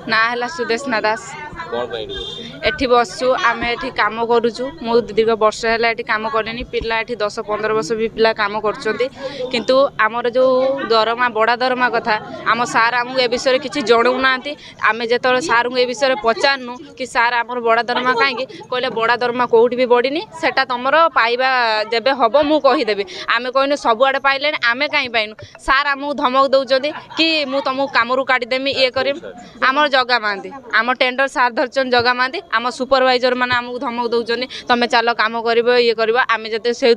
ना है सुदेशना दास एठी बसु आम एठी काम करूचु मु दीर्घ वर्ष है काम करेनि पिला एठी 10-15 वर्ष भी पिला काम करछंती किंतु आमर जो दरमा बड़ा दरमा कथा आम सार आमको ए विषय किसी जणाऊ ना आम जो सार को ए विषय पचारनु कि सार आमर बड़ा दरमा कहीं कहले बड़ा दरमा कौटी भी बढ़नी सेटा तुम पाइबा जेबे हम मु कहीदेवी आम कहनु सबुआड़े पाइले आम कहीं पाइनु सार आमको धमक दौरान कि मु तुमको कमरू काटिदेमी ये कर आमर जगा महांती आम टेंडर सार धरचन जगा महांती आम सुपरवाइजर मैंने आमको धमक दौरान तुम चल कम कर ये कर आम जो से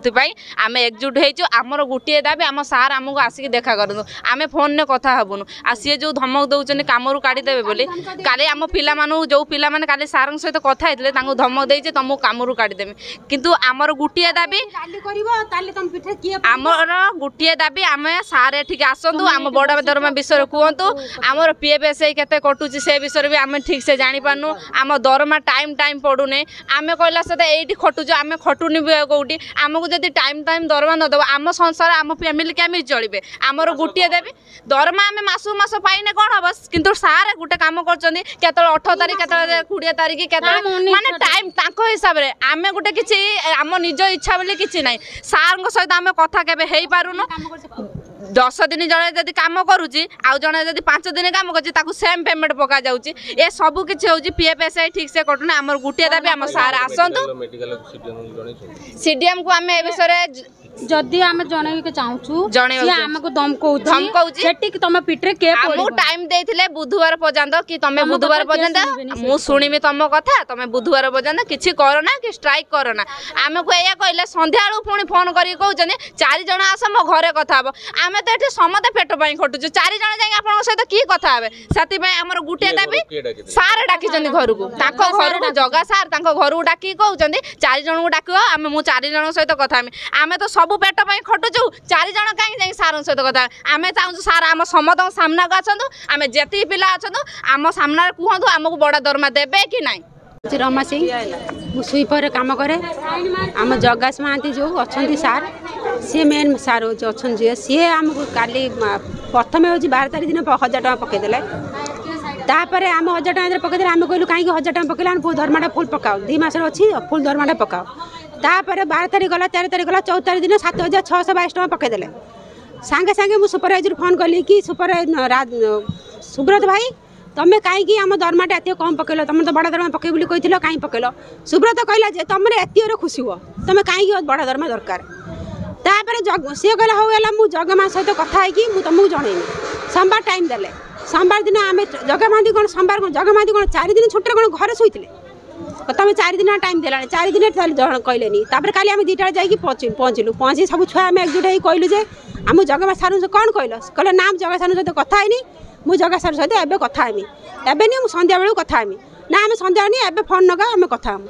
आम एकजुट हो आमर गोटे दाबी आम सार आमको आसिक देखा करूँ आम फोन में कथा हेबुनु आ सी जो धमक दौरान कमरू काटिदेवे बोली काली आम पिला जो पिला माने काली सार सहित कथा होते धमक दे तुमको कमरू काटिदेवी किंतु आमर गोटे दाबी आमर गोटे दाबी आम सार एठिक आसतु आम बड़ा दरमा विषय कहतु आमर पीएफएस केते कटुची से विषय भी आम ठीक से जानी पारनु आम दरमा टाइम टाइम पड़ुने आम कहला सहित ये खटुचु आम खटुनि कौटी आमको जब टाइम टाइम दरमा नदेव आम संसार आम फैमिली केमी चलिए आमर गोटे देवी दरमा आम मासू मास पाइने कौन हम किंतु सार गोटे कम कर 18 तारीख के 20 तारीख के माने टाइम हिसाब से आम गोटे किसी आम निज इच्छा बोली किसी ना सार सहित आम कथा के पारुनु 10 दिन जड़े जदि कम करुच्ची आउ जड़े जदि 5 दिन कम कर सेम पेमेंट पका जाऊँगी ये सब किसी हूँ पीएफएस ठीक से कटुना आम गोटे दाबी आम सार आसतु सीडीएम को आम ए विषय जदि आम जन चाहूँ आमको धमकाउची तुम पिट्रे के टाइम देथिले बुधवार पर्यंत कि तुम बुधवार पर्यंत मु सुनिमी तुम कथा तुम बुधवार पर्यंत किछि करना कि स्ट्राइक करना आमको या कहले संध्या पुणी फोन करी कहउछने 4 जण आस मो घरे कथा हबो आमे तो एठी समते पेट पई खटुछु 4 जण जाई आपन सहित की कथा हेबे साथी पई हमर गुटे दाबी सार डाकी जंदी घर को ताको घर को जगा सार ताको घर को डाकी कहउछंदी 4 जण को डाकियो आमे मु 4 जण सहित कथा आमे तो सब पेट पई खटुछु 4 जण कहीं जाई सार सहित कथा आमे चाहू सार आम समस्त सामना को आसतु आम जेती पिला अच्छा आम सामना कहतु आमको बड़ा दरमा देवे कि ना रमा सिंह मु स्वीपर काम करे आम जगास महांती जो अच्छा सार सी मेन सार हो अच्छा सी आमको काली प्रथम हूँ 12 तारीख दिन 1000 टका पकईदे तापर आम 1000 टका पकईदे आम कहलु कहीं 1000 टका पकईला फुल दरमाटा फुल पकाओ 2 मास अच्छी फुल दरमाटा पकाओ तापर 12 तारीख गला 13 तारीख गला 14 तारीख दिन 7622 टका पकईदे सांगे सांगे मु सुपरवाइजर फोन कली कि सुब्रत भाई तुम्हें कहीं आम दरमाटा एत कम पकड़ तुम तो बड़ा दरमा पकई बोली कही कहीं पकड़ सुब्रत कहला जे तुम एत खुशी हुआ तुम्हें कहीं बड़ा दरमा दरकार तापर सी कहला हूँ है मुझे जगमा सहित कथा है तुमको जनइनी सोमवार टाइम देले सोमवार दिन आम जगा महांती कौन सोमवार जगा महांती कौन 4 दिन छुट्टी कौन घरे शोते तुम 4 दिन टाइम देला 4 दिन कहले तापर काली आम 2टा जाकि पहुँचलु पहुँची सब छुआ आम एकजुट हो कहलु जे आम जगमा सारू कौन कहले नाम जगा सारू सहित कथा है मुझे जगा सारू सहित एवं कथा हेमी एवं नहीं संध्या बेलू कथा हेमी ना आम संध्या नहीं एवं फोन नगा आम कथा हम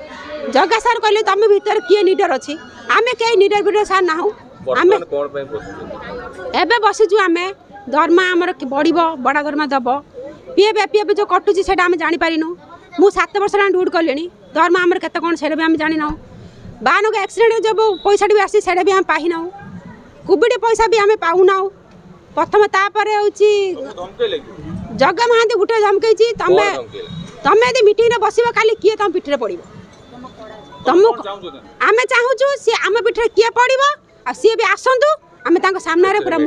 जगा सार कहले तुम भीतर किए लीडर अच्छी आम कई लीडर वीडर सार ना आम एवं बसीचु आम दरमा आमर बढ़ बड़ा दरमा दब पीएफ जो कटुची से आम जापारिनु मु 7 वर्ष ड्यूटी कली दरमा आमर केत कौन से आम जानी ना बाहन एक्सीडेंट जब पैसा भी आसी से भी आम पाई ना कोविड पैसा भी आम पाऊना प्रथम तापर हूँ जगा महांती गोटे धमकई तुम यदि मीटिंग बस काली किए तुम पिठे पड़ तुमको आम चाहूँ सी आम पिठे किए पड़ो आ सी भी आसतु आम सामने पूरा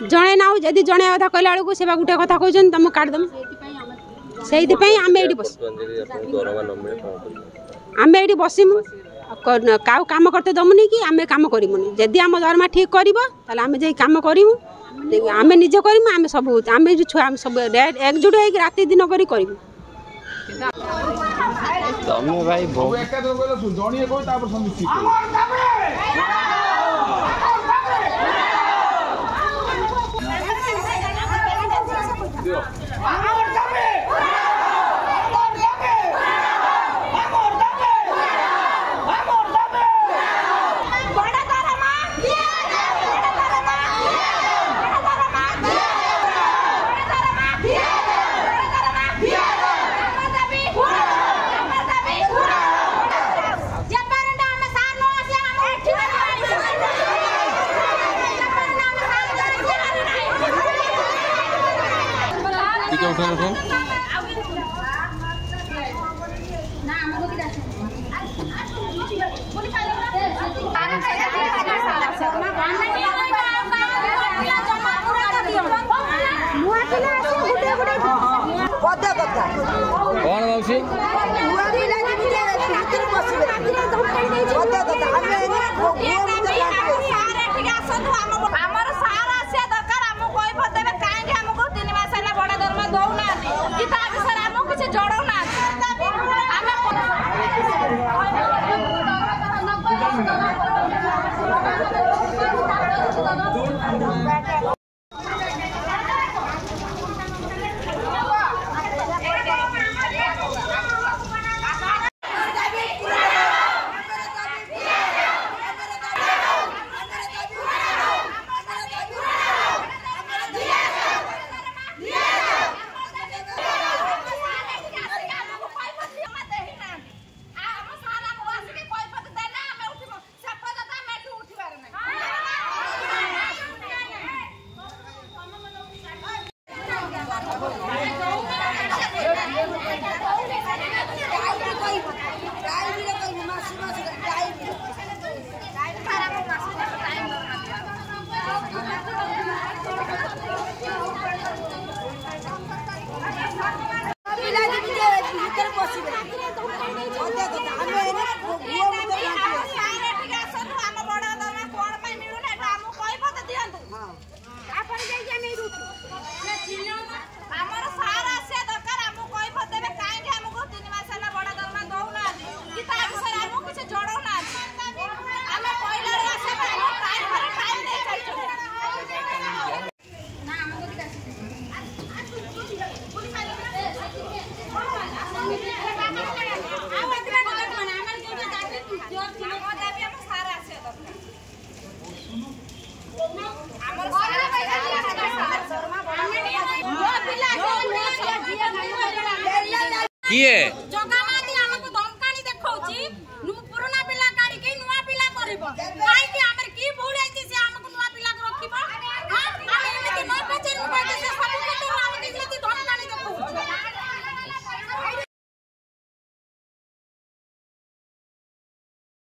जड़े ना जदि जड़े कथा कहला बेलू से गोटे कथा कहते तुमको काटदम से आम ये बसमु का काम करते दमुनी कि आम कम करूनी जदि आम दरमा ठीक कर आम जा कम करूँ आम निजे करूँ आम सब आम छुआ आम सब एकजुट हो राति दिन करूँ तमें भाई ଟିକେ ଉଠେଇ ଉଠେଇ कौन मौसी किए